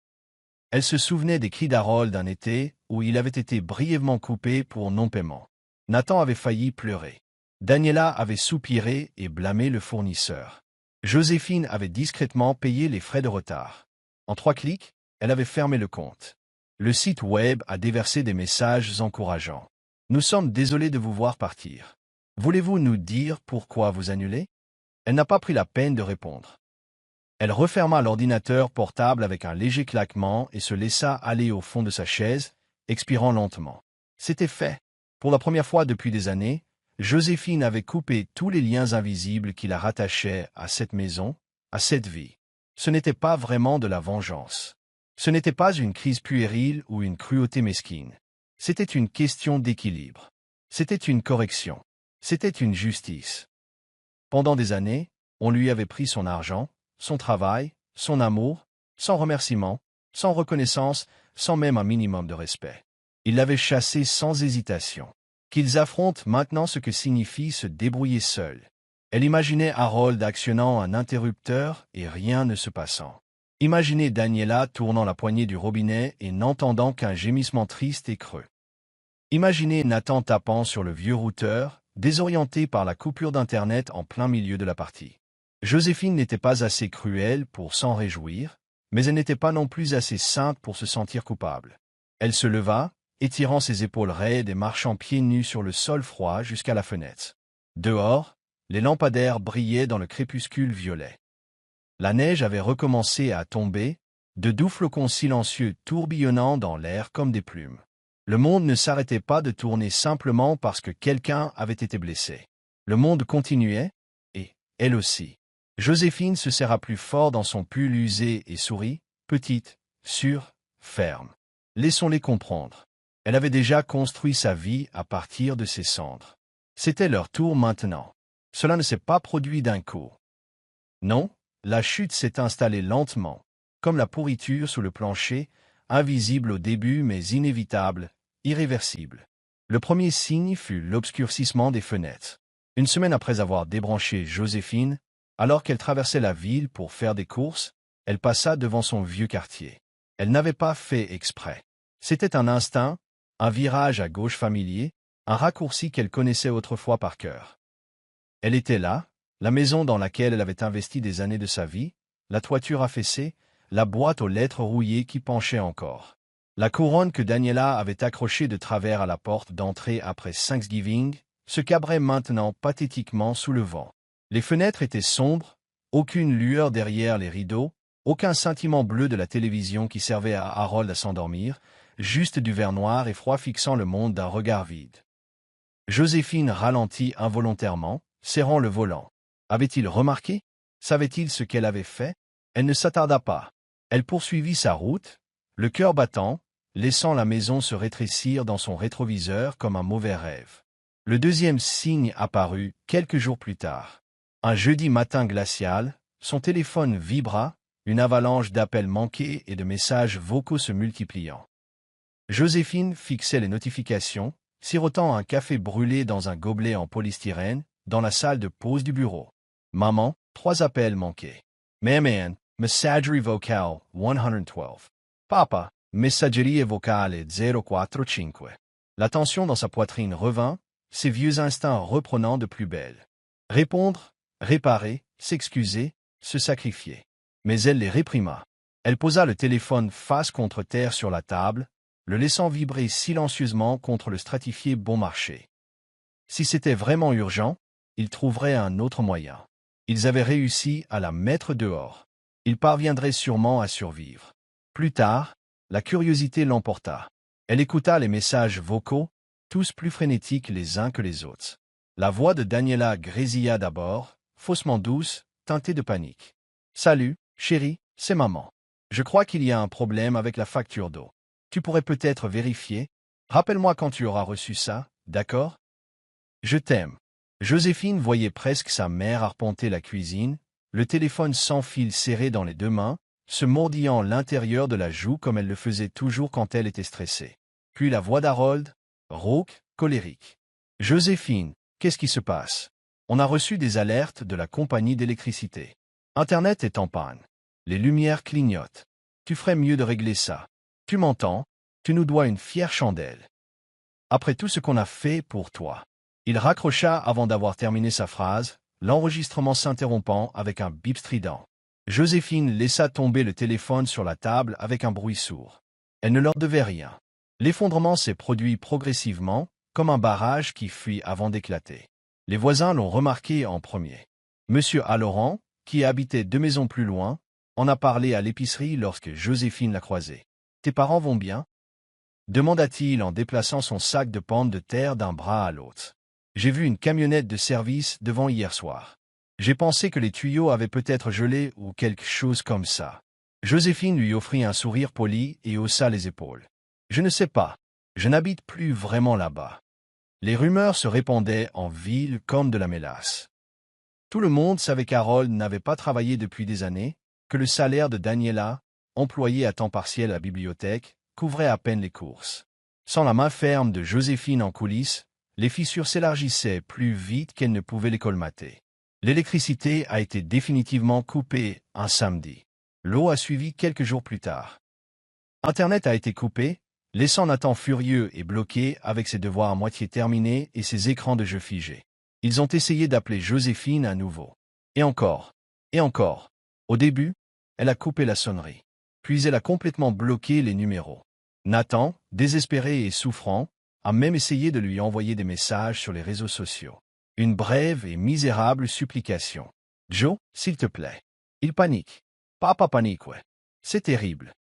Elle se souvenait des cris d'Harold d'un été où il avait été brièvement coupé pour non-paiement. Nathan avait failli pleurer. Daniela avait soupiré et blâmé le fournisseur. Joséphine avait discrètement payé les frais de retard. En 3 clics, elle avait fermé le compte. Le site web a déversé des messages encourageants. Nous sommes désolés de vous voir partir. Voulez-vous nous dire pourquoi vous annulez? Elle n'a pas pris la peine de répondre. Elle referma l'ordinateur portable avec un léger claquement et se laissa aller au fond de sa chaise, expirant lentement. C'était fait. Pour la première fois depuis des années, Joséphine avait coupé tous les liens invisibles qui la rattachaient à cette maison, à cette vie. Ce n'était pas vraiment de la vengeance. Ce n'était pas une crise puérile ou une cruauté mesquine. C'était une question d'équilibre. C'était une correction. C'était une justice. Pendant des années, on lui avait pris son argent, son travail, son amour, sans remerciement, sans reconnaissance, sans même un minimum de respect. Il l'avait chassé sans hésitation. Qu'ils affrontent maintenant ce que signifie se débrouiller seul. Elle imaginait Harold actionnant un interrupteur et rien ne se passant. Imaginez Daniela tournant la poignée du robinet et n'entendant qu'un gémissement triste et creux. Imaginez Nathan tapant sur le vieux routeur, désorienté par la coupure d'Internet en plein milieu de la partie. Joséphine n'était pas assez cruelle pour s'en réjouir, mais elle n'était pas non plus assez sainte pour se sentir coupable. Elle se leva, étirant ses épaules raides et marchant pieds nus sur le sol froid jusqu'à la fenêtre. Dehors, les lampadaires brillaient dans le crépuscule violet. La neige avait recommencé à tomber, de doux flocons silencieux tourbillonnant dans l'air comme des plumes. Le monde ne s'arrêtait pas de tourner simplement parce que quelqu'un avait été blessé. Le monde continuait, et elle aussi. Joséphine se serra plus fort dans son pull usé et sourit, petite, sûre, ferme. Laissons-les comprendre. Elle avait déjà construit sa vie à partir de ses cendres. C'était leur tour maintenant. Cela ne s'est pas produit d'un coup. Non, la chute s'est installée lentement, comme la pourriture sous le plancher, invisible au début mais inévitable, irréversible. Le premier signe fut l'obscurcissement des fenêtres. Une semaine après avoir débranché Joséphine, alors qu'elle traversait la ville pour faire des courses, elle passa devant son vieux quartier. Elle n'avait pas fait exprès. C'était un instinct, un virage à gauche familier, un raccourci qu'elle connaissait autrefois par cœur. Elle était là, la maison dans laquelle elle avait investi des années de sa vie, la toiture affaissée, la boîte aux lettres rouillées qui penchait encore. La couronne que Daniela avait accrochée de travers à la porte d'entrée après Thanksgiving se cabrait maintenant pathétiquement sous le vent. Les fenêtres étaient sombres, aucune lueur derrière les rideaux, aucun scintillement bleu de la télévision qui servait à Harold à s'endormir, juste du verre noir et froid fixant le monde d'un regard vide. Joséphine ralentit involontairement, serrant le volant. Avait-il remarqué? Savait-il ce qu'elle avait fait? Elle ne s'attarda pas. Elle poursuivit sa route, le cœur battant, laissant la maison se rétrécir dans son rétroviseur comme un mauvais rêve. Le deuxième signe apparut quelques jours plus tard. Un jeudi matin glacial, son téléphone vibra, une avalanche d'appels manqués et de messages vocaux se multipliant. Joséphine fixait les notifications, sirotant un café brûlé dans un gobelet en polystyrène, dans la salle de pause du bureau. Maman, 3 appels manqués. Maman, messagerie vocale 112. Papa, messagerie vocale 045. La tension dans sa poitrine revint, ses vieux instincts reprenant de plus belle. Répondre, réparer, s'excuser, se sacrifier. Mais elle les réprima. Elle posa le téléphone face contre terre sur la table, le laissant vibrer silencieusement contre le stratifié bon marché. Si c'était vraiment urgent, ils trouveraient un autre moyen. Ils avaient réussi à la mettre dehors. Ils parviendraient sûrement à survivre. Plus tard, la curiosité l'emporta. Elle écouta les messages vocaux, tous plus frénétiques les uns que les autres. La voix de Daniela grésilla d'abord, faussement douce, teintée de panique. « Salut, chérie, c'est maman. Je crois qu'il y a un problème avec la facture d'eau. Tu pourrais peut-être vérifier. Rappelle-moi quand tu auras reçu ça, d'accord? Je t'aime. » Joséphine voyait presque sa mère arpenter la cuisine, le téléphone sans fil serré dans les 2 mains, se mordillant l'intérieur de la joue comme elle le faisait toujours quand elle était stressée. Puis la voix d'Harold, rauque, colérique. « Joséphine, qu'est-ce qui se passe? On a reçu des alertes de la compagnie d'électricité. Internet est en panne. Les lumières clignotent. Tu ferais mieux de régler ça. Tu m'entends? Tu nous dois une fière chandelle. Après tout ce qu'on a fait pour toi. » Il raccrocha avant d'avoir terminé sa phrase, l'enregistrement s'interrompant avec un bip strident. Joséphine laissa tomber le téléphone sur la table avec un bruit sourd. Elle ne leur devait rien. L'effondrement s'est produit progressivement, comme un barrage qui fuit avant d'éclater. Les voisins l'ont remarqué en premier. Monsieur Halloran, qui habitait 2 maisons plus loin, en a parlé à l'épicerie lorsque Joséphine l'a croisé. « Tes parents vont bien ?» demanda-t-il en déplaçant son sac de pommes de terre d'un bras à l'autre. « J'ai vu une camionnette de service devant hier soir. J'ai pensé que les tuyaux avaient peut-être gelé ou quelque chose comme ça. » Joséphine lui offrit un sourire poli et haussa les épaules. « Je ne sais pas. Je n'habite plus vraiment là-bas. » Les rumeurs se répandaient en ville comme de la mélasse. Tout le monde savait qu'Harold n'avait pas travaillé depuis des années, que le salaire de Daniela, employée à temps partiel à la bibliothèque, couvrait à peine les courses. Sans la main ferme de Joséphine en coulisses, les fissures s'élargissaient plus vite qu'elle ne pouvait les colmater. L'électricité a été définitivement coupée un samedi. L'eau a suivi quelques jours plus tard. Internet a été coupé, laissant Nathan furieux et bloqué avec ses devoirs à moitié terminés et ses écrans de jeux figés. Ils ont essayé d'appeler Joséphine à nouveau. Et encore. Et encore. Au début, elle a coupé la sonnerie. Puis elle a complètement bloqué les numéros. Nathan, désespéré et souffrant, a même essayé de lui envoyer des messages sur les réseaux sociaux. Une brève et misérable supplication. « Joe, s'il te plaît. » Il panique. Papa panique, ouais. C'est terrible.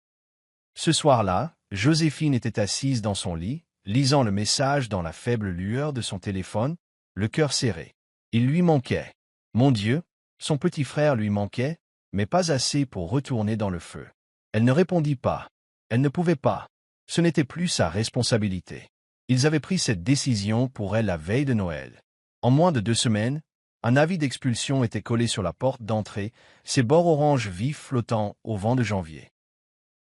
Ce soir-là, Joséphine était assise dans son lit, lisant le message dans la faible lueur de son téléphone, le cœur serré. Il lui manquait. Mon Dieu, son petit frère lui manquait, mais pas assez pour retourner dans le feu. Elle ne répondit pas. Elle ne pouvait pas. Ce n'était plus sa responsabilité. Ils avaient pris cette décision pour elle la veille de Noël. En moins de 2 semaines, un avis d'expulsion était collé sur la porte d'entrée, ses bords orange vifs flottant au vent de janvier.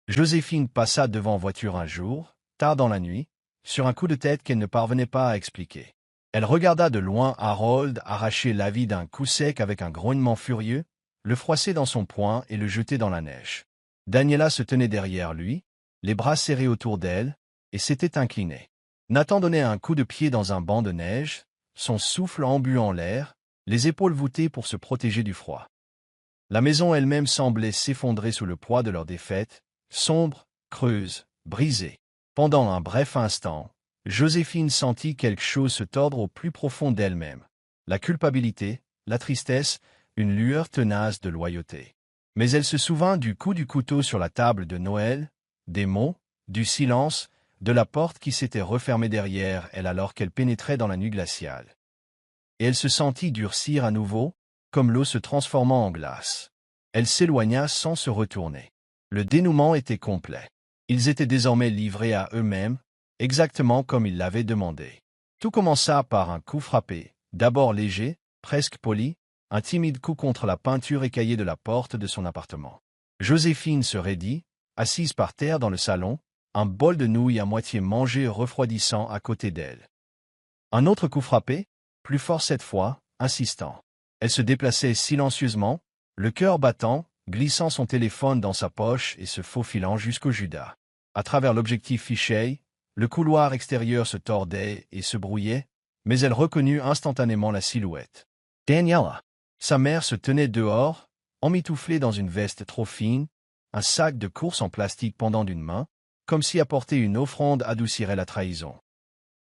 Joséphine passa devant voiture un jour, tard dans la nuit, sur un coup de tête qu'elle ne parvenait pas à expliquer. Elle regarda de loin Harold arracher l'avis d'un coup sec avec un grognement furieux, le froisser dans son poing et le jeter dans la neige. Daniela se tenait derrière lui, les bras serrés autour d'elle, et s'était inclinée. Nathan donnait un coup de pied dans un banc de neige, son souffle embué en l'air, les épaules voûtées pour se protéger du froid. La maison elle-même semblait s'effondrer sous le poids de leur défaite, sombre, creuse, brisée. Pendant un bref instant, Joséphine sentit quelque chose se tordre au plus profond d'elle-même. La culpabilité, la tristesse, une lueur tenace de loyauté. Mais elle se souvint du coup du couteau sur la table de Noël, des mots, du silence, de la porte qui s'était refermée derrière elle alors qu'elle pénétrait dans la nuit glaciale. Et elle se sentit durcir à nouveau, comme l'eau se transformant en glace. Elle s'éloigna sans se retourner. Le dénouement était complet. Ils étaient désormais livrés à eux-mêmes, exactement comme ils l'avaient demandé. Tout commença par un coup frappé, d'abord léger, presque poli, un timide coup contre la peinture écaillée de la porte de son appartement. Joséphine se raidit, assise par terre dans le salon, un bol de nouilles à moitié mangé refroidissant à côté d'elle. Un autre coup frappé, plus fort cette fois, insistant. Elle se déplaçait silencieusement, le cœur battant, glissant son téléphone dans sa poche et se faufilant jusqu'au Judas. À travers l'objectif fisheye, le couloir extérieur se tordait et se brouillait, mais elle reconnut instantanément la silhouette. Daniela. Sa mère se tenait dehors, emmitouflée dans une veste trop fine, un sac de course en plastique pendant d'une main, comme si apporter une offrande adoucirait la trahison.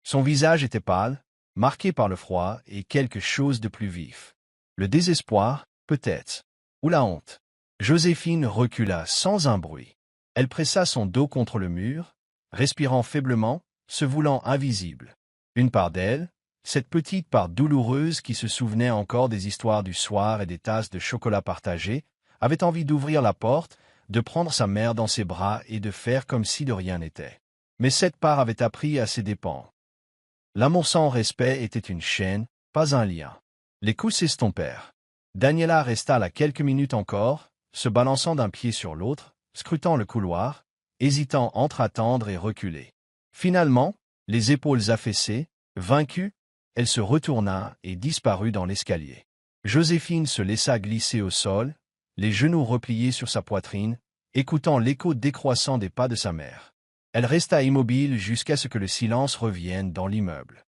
Son visage était pâle, marqué par le froid et quelque chose de plus vif. Le désespoir, peut-être, ou la honte. Joséphine recula sans un bruit. Elle pressa son dos contre le mur, respirant faiblement, se voulant invisible. Une part d'elle, cette petite part douloureuse qui se souvenait encore des histoires du soir et des tasses de chocolat partagées, avait envie d'ouvrir la porte, de prendre sa mère dans ses bras et de faire comme si de rien n'était. Mais cette part avait appris à ses dépens. L'amour sans respect était une chaîne, pas un lien. Les coups s'estompèrent. Daniela resta là quelques minutes encore, se balançant d'un pied sur l'autre, scrutant le couloir, hésitant entre attendre et reculer. Finalement, les épaules affaissées, vaincue, elle se retourna et disparut dans l'escalier. Joséphine se laissa glisser au sol, les genoux repliés sur sa poitrine, écoutant l'écho décroissant des pas de sa mère. Elle resta immobile jusqu'à ce que le silence revienne dans l'immeuble.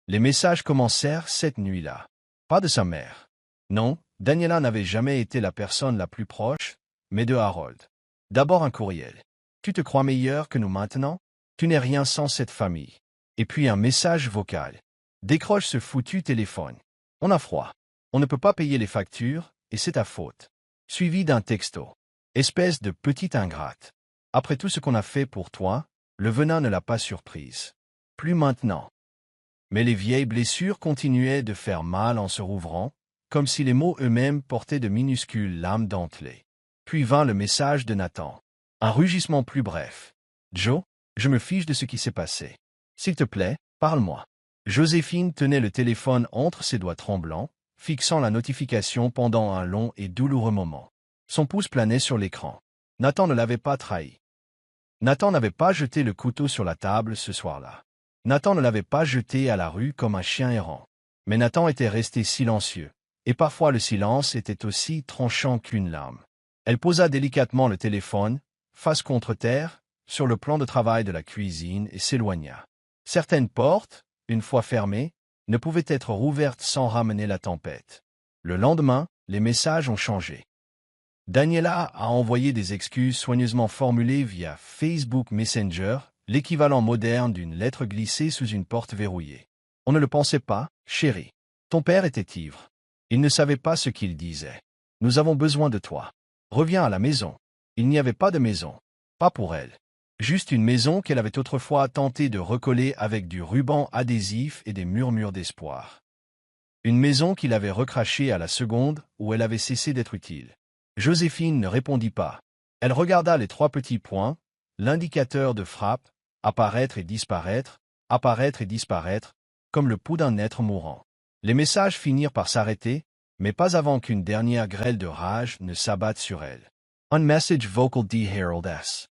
Les messages commencèrent cette nuit-là. Pas de sa mère. Non, Daniela n'avait jamais été la personne la plus proche, mais de Harold. D'abord un courriel. Tu te crois meilleur que nous maintenant? Tu n'es rien sans cette famille. Et puis un message vocal. Décroche ce foutu téléphone. On a froid. On ne peut pas payer les factures, et c'est ta faute. Suivi d'un texto. Espèce de petite ingrate. Après tout ce qu'on a fait pour toi, le venin ne l'a pas surprise. Plus maintenant. Mais les vieilles blessures continuaient de faire mal en se rouvrant, comme si les mots eux-mêmes portaient de minuscules lames dentelées. Puis vint le message de Nathan. Un rugissement plus bref. Joe, je me fiche de ce qui s'est passé. S'il te plaît, parle-moi. Joséphine tenait le téléphone entre ses doigts tremblants, fixant la notification pendant un long et douloureux moment. Son pouce planait sur l'écran. Nathan ne l'avait pas trahi. Nathan n'avait pas jeté le couteau sur la table ce soir-là. Nathan ne l'avait pas jeté à la rue comme un chien errant. Mais Nathan était resté silencieux, et parfois le silence était aussi tranchant qu'une lame. Elle posa délicatement le téléphone, face contre terre, sur le plan de travail de la cuisine et s'éloigna. Certaines portes, une fois fermées, ne pouvaient être rouvertes sans ramener la tempête. Le lendemain, les messages ont changé. Daniela a envoyé des excuses soigneusement formulées via Facebook Messenger, l'équivalent moderne d'une lettre glissée sous une porte verrouillée. On ne le pensait pas, chérie. Ton père était ivre. Il ne savait pas ce qu'il disait. Nous avons besoin de toi. Reviens à la maison. Il n'y avait pas de maison. Pas pour elle. Juste une maison qu'elle avait autrefois tenté de recoller avec du ruban adhésif et des murmures d'espoir. Une maison qu'il avait recrachée à la seconde où elle avait cessé d'être utile. Joséphine ne répondit pas. Elle regarda les 3 petits points, l'indicateur de frappe, apparaître et disparaître, comme le pouls d'un être mourant. Les messages finirent par s'arrêter, mais pas avant qu'une dernière grêle de rage ne s'abatte sur elle. Un message vocal dit Harold S.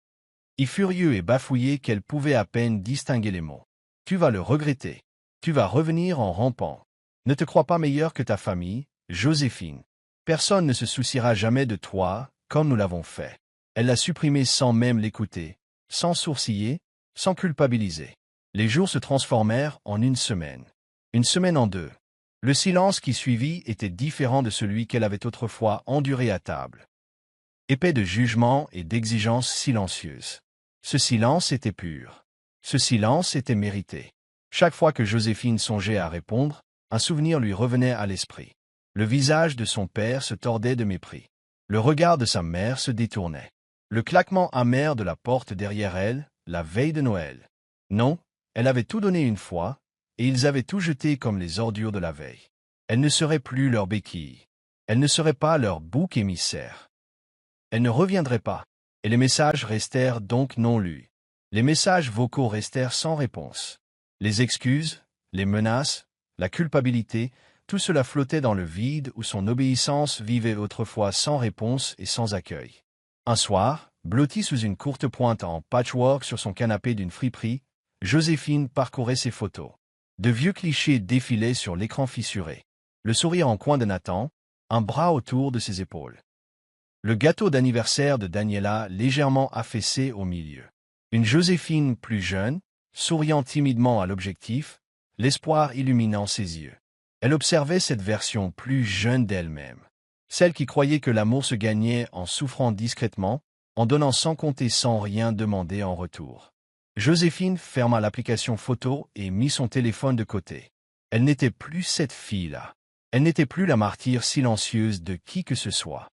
Et furieux et bafouillé qu'elle pouvait à peine distinguer les mots. Tu vas le regretter. Tu vas revenir en rampant. Ne te crois pas meilleur que ta famille, Joséphine. Personne ne se souciera jamais de toi, comme nous l'avons fait. Elle l'a supprimé sans même l'écouter, sans sourciller, sans culpabiliser. Les jours se transformèrent en une semaine en deux. Le silence qui suivit était différent de celui qu'elle avait autrefois enduré à table. Épais de jugement et d'exigences silencieuses. Ce silence était pur. Ce silence était mérité. Chaque fois que Joséphine songeait à répondre, un souvenir lui revenait à l'esprit. Le visage de son père se tordait de mépris. Le regard de sa mère se détournait. Le claquement amer de la porte derrière elle, la veille de Noël. Non, elle avait tout donné une fois, et ils avaient tout jeté comme les ordures de la veille. Elle ne serait plus leur béquille. Elle ne serait pas leur bouc émissaire. Elle ne reviendrait pas, et les messages restèrent donc non lus. Les messages vocaux restèrent sans réponse. Les excuses, les menaces, la culpabilité, tout cela flottait dans le vide où son obéissance vivait autrefois sans réponse et sans accueil. Un soir, blottie sous une courte pointe en patchwork sur son canapé d'une friperie, Joséphine parcourait ses photos. De vieux clichés défilaient sur l'écran fissuré. Le sourire en coin de Nathan, un bras autour de ses épaules. Le gâteau d'anniversaire de Daniela légèrement affaissé au milieu. Une Joséphine plus jeune, souriant timidement à l'objectif, l'espoir illuminant ses yeux. Elle observait cette version plus jeune d'elle-même. Celle qui croyait que l'amour se gagnait en souffrant discrètement, en donnant sans compter sans rien demander en retour. Joséphine ferma l'application photo et mit son téléphone de côté. Elle n'était plus cette fille-là. Elle n'était plus la martyre silencieuse de qui que ce soit.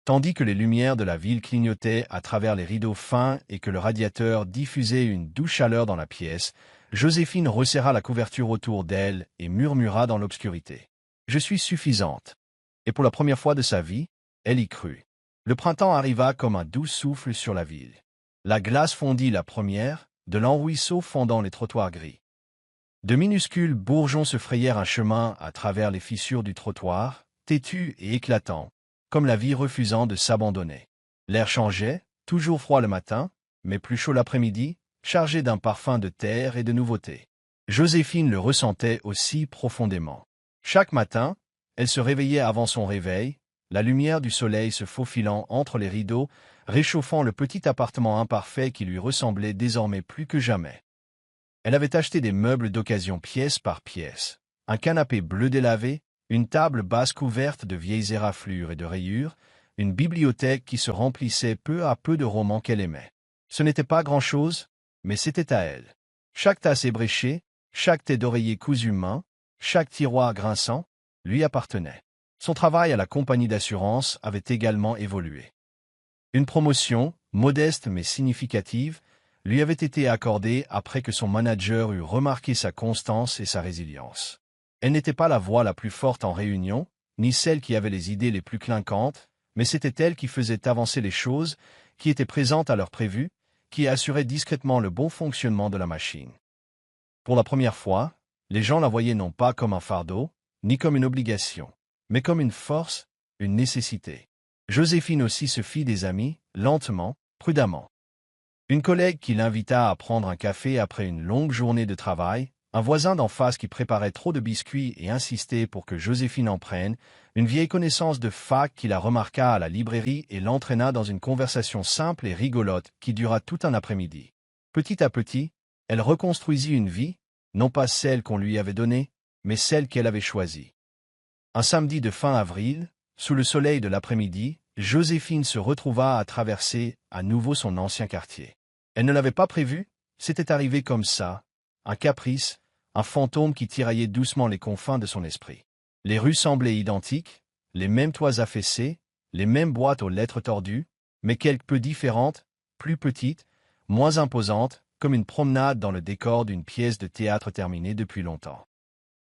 Tandis que les lumières de la ville clignotaient à travers les rideaux fins et que le radiateur diffusait une douce chaleur dans la pièce, Joséphine resserra la couverture autour d'elle et murmura dans l'obscurité. « Je suis suffisante. » Et pour la première fois de sa vie, elle y crut. Le printemps arriva comme un doux souffle sur la ville. La glace fondit la première, de lents ruisseaux fondant les trottoirs gris. De minuscules bourgeons se frayèrent un chemin à travers les fissures du trottoir, têtus et éclatants, comme la vie refusant de s'abandonner. L'air changeait, toujours froid le matin, mais plus chaud l'après-midi, chargé d'un parfum de terre et de nouveauté. Joséphine le ressentait aussi profondément. Chaque matin, elle se réveillait avant son réveil, la lumière du soleil se faufilant entre les rideaux, réchauffant le petit appartement imparfait qui lui ressemblait désormais plus que jamais. Elle avait acheté des meubles d'occasion pièce par pièce, un canapé bleu délavé, une table basse couverte de vieilles éraflures et de rayures, une bibliothèque qui se remplissait peu à peu de romans qu'elle aimait. Ce n'était pas grand-chose, mais c'était à elle. Chaque tasse ébréchée, chaque tête d'oreiller cousu main, chaque tiroir grinçant, lui appartenait. Son travail à la compagnie d'assurance avait également évolué. Une promotion, modeste mais significative, lui avait été accordée après que son manager eut remarqué sa constance et sa résilience. Elle n'était pas la voix la plus forte en réunion, ni celle qui avait les idées les plus clinquantes, mais c'était elle qui faisait avancer les choses, qui était présente à l'heure prévue, qui assurait discrètement le bon fonctionnement de la machine. Pour la première fois, les gens la voyaient non pas comme un fardeau, ni comme une obligation, mais comme une force, une nécessité. Joséphine aussi se fit des amis, lentement, prudemment. Une collègue qui l'invita à prendre un café après une longue journée de travail, un voisin d'en face qui préparait trop de biscuits et insistait pour que Joséphine en prenne, une vieille connaissance de fac qui la remarqua à la librairie et l'entraîna dans une conversation simple et rigolote qui dura tout un après-midi. Petit à petit, elle reconstruisit une vie, non pas celle qu'on lui avait donnée, mais celle qu'elle avait choisie. Un samedi de fin avril, sous le soleil de l'après-midi, Joséphine se retrouva à traverser à nouveau son ancien quartier. Elle ne l'avait pas prévu, c'était arrivé comme ça, un caprice, un fantôme qui tiraillait doucement les confins de son esprit. Les rues semblaient identiques, les mêmes toits affaissés, les mêmes boîtes aux lettres tordues, mais quelque peu différentes, plus petites, moins imposantes, comme une promenade dans le décor d'une pièce de théâtre terminée depuis longtemps.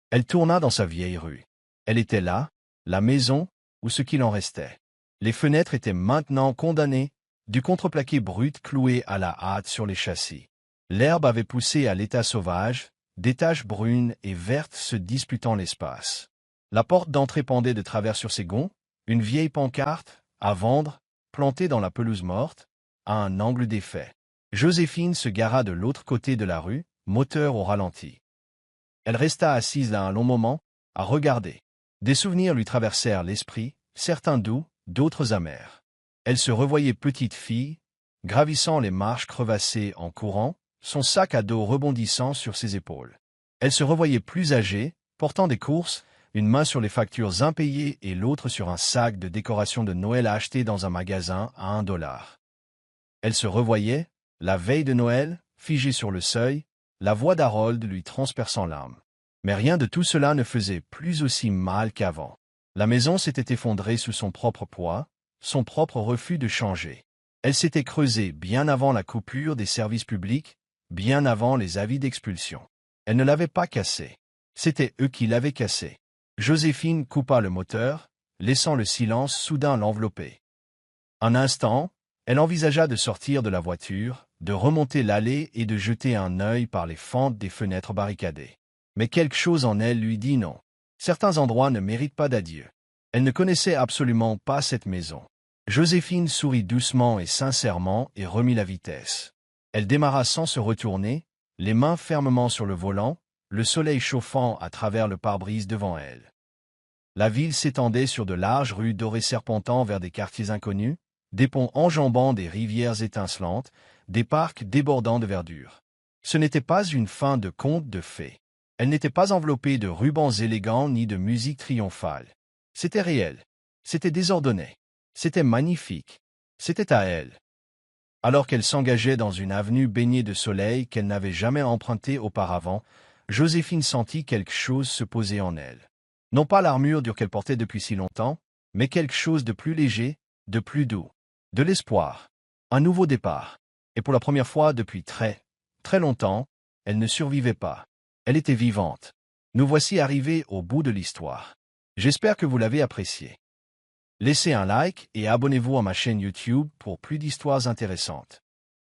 Elle tourna dans sa vieille rue. Elle était là, la maison, ou ce qu'il en restait. Les fenêtres étaient maintenant condamnées, du contreplaqué brut cloué à la hâte sur les châssis. L'herbe avait poussé à l'état sauvage, des taches brunes et vertes se disputant l'espace. La porte d'entrée pendait de travers sur ses gonds, une vieille pancarte, à vendre, plantée dans la pelouse morte, à un angle défait. Joséphine se gara de l'autre côté de la rue, moteur au ralenti. Elle resta assise là un long moment, à regarder. Des souvenirs lui traversèrent l'esprit, certains doux, d'autres amers. Elle se revoyait petite fille, gravissant les marches crevassées en courant, son sac à dos rebondissant sur ses épaules. Elle se revoyait plus âgée, portant des courses, une main sur les factures impayées et l'autre sur un sac de décoration de Noël acheté dans un magasin à $1. Elle se revoyait, la veille de Noël, figée sur le seuil, la voix d'Harold lui transperçant l'âme. Mais rien de tout cela ne faisait plus aussi mal qu'avant. La maison s'était effondrée sous son propre poids, son propre refus de changer. Elle s'était creusée bien avant la coupure des services publics, bien avant les avis d'expulsion. Elle ne l'avait pas cassée. C'était eux qui l'avaient cassée. Joséphine coupa le moteur, laissant le silence soudain l'envelopper. Un instant, elle envisagea de sortir de la voiture, de remonter l'allée et de jeter un œil par les fentes des fenêtres barricadées. Mais quelque chose en elle lui dit non. Certains endroits ne méritent pas d'adieu. Elle ne connaissait absolument pas cette maison. Joséphine sourit doucement et sincèrement et remit la vitesse. Elle démarra sans se retourner, les mains fermement sur le volant, le soleil chauffant à travers le pare-brise devant elle. La ville s'étendait sur de larges rues dorées serpentant vers des quartiers inconnus, des ponts enjambant des rivières étincelantes, des parcs débordant de verdure. Ce n'était pas une fin de conte de fées. Elle n'était pas enveloppée de rubans élégants ni de musique triomphale. C'était réel. C'était désordonné. C'était magnifique. C'était à elle. Alors qu'elle s'engageait dans une avenue baignée de soleil qu'elle n'avait jamais empruntée auparavant, Joséphine sentit quelque chose se poser en elle. Non pas l'armure dure qu'elle portait depuis si longtemps, mais quelque chose de plus léger, de plus doux. De l'espoir. Un nouveau départ. Et pour la première fois depuis très, très longtemps, elle ne survivait pas. Elle était vivante. Nous voici arrivés au bout de l'histoire. J'espère que vous l'avez apprécié. Laissez un like et abonnez-vous à ma chaîne YouTube pour plus d'histoires intéressantes.